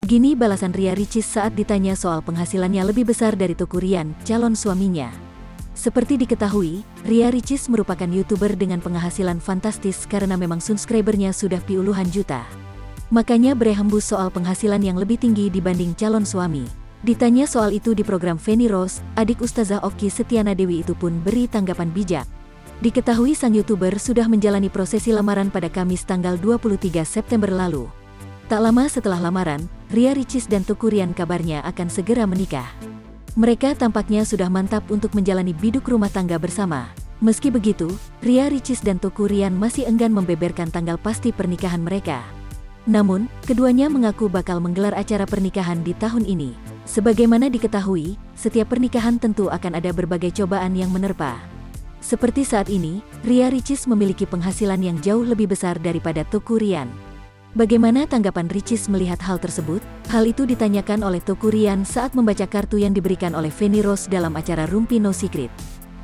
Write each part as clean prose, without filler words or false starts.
Gini balasan Ria Ricis saat ditanya soal penghasilannya lebih besar dari Teuku Ryan, calon suaminya. Seperti diketahui, Ria Ricis merupakan YouTuber dengan penghasilan fantastis karena memang subscribernya sudah puluhan juta. Makanya berhembus soal penghasilan yang lebih tinggi dibanding calon suami. Ditanya soal itu di program Feni Rose, adik Ustazah Okky Setiana Dewi itu pun beri tanggapan bijak. Diketahui sang YouTuber sudah menjalani prosesi lamaran pada Kamis tanggal 23 September lalu. Tak lama setelah lamaran, Ria Ricis dan Teuku Ryan kabarnya akan segera menikah. Mereka tampaknya sudah mantap untuk menjalani biduk rumah tangga bersama. Meski begitu, Ria Ricis dan Teuku Ryan masih enggan membeberkan tanggal pasti pernikahan mereka. Namun, keduanya mengaku bakal menggelar acara pernikahan di tahun ini. Sebagaimana diketahui, setiap pernikahan tentu akan ada berbagai cobaan yang menerpa. Seperti saat ini, Ria Ricis memiliki penghasilan yang jauh lebih besar daripada Teuku Ryan. Bagaimana tanggapan Ricis melihat hal tersebut? Hal itu ditanyakan oleh Teuku Ryan saat membaca kartu yang diberikan oleh Feni Rose dalam acara Rumpi No Secret.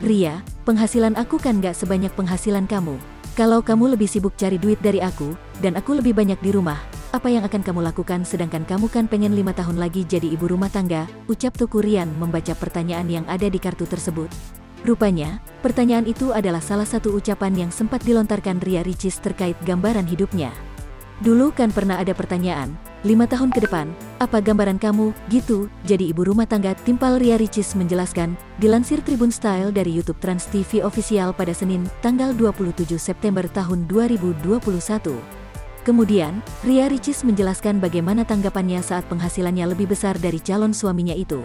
Ria, penghasilan aku kan gak sebanyak penghasilan kamu. Kalau kamu lebih sibuk cari duit dari aku, dan aku lebih banyak di rumah, apa yang akan kamu lakukan sedangkan kamu kan pengen 5 tahun lagi jadi ibu rumah tangga, ucap Teuku Ryan membaca pertanyaan yang ada di kartu tersebut. Rupanya, pertanyaan itu adalah salah satu ucapan yang sempat dilontarkan Ria Ricis terkait gambaran hidupnya. Dulu kan pernah ada pertanyaan, 5 tahun ke depan, apa gambaran kamu, gitu, jadi ibu rumah tangga, timpal Ria Ricis menjelaskan, dilansir Tribun Style dari YouTube Trans TV Official pada Senin, tanggal 27 September tahun 2021. Kemudian, Ria Ricis menjelaskan bagaimana tanggapannya saat penghasilannya lebih besar dari calon suaminya itu.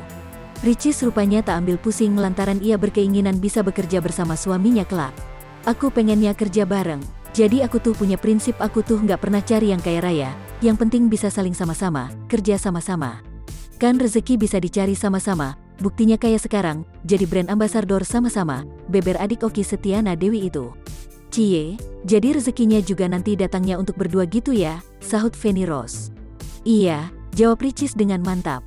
Ricis rupanya tak ambil pusing lantaran ia berkeinginan bisa bekerja bersama suaminya kelak. Aku pengennya kerja bareng. Jadi aku tuh punya prinsip aku tuh nggak pernah cari yang kaya raya, yang penting bisa saling sama-sama, kerja sama-sama. Kan rezeki bisa dicari sama-sama, buktinya kayak sekarang, jadi brand ambassador sama-sama, beber adik Okky Setiana Dewi itu. Cie, jadi rezekinya juga nanti datangnya untuk berdua gitu ya, sahut Feni Rose. Iya, jawab Ricis dengan mantap.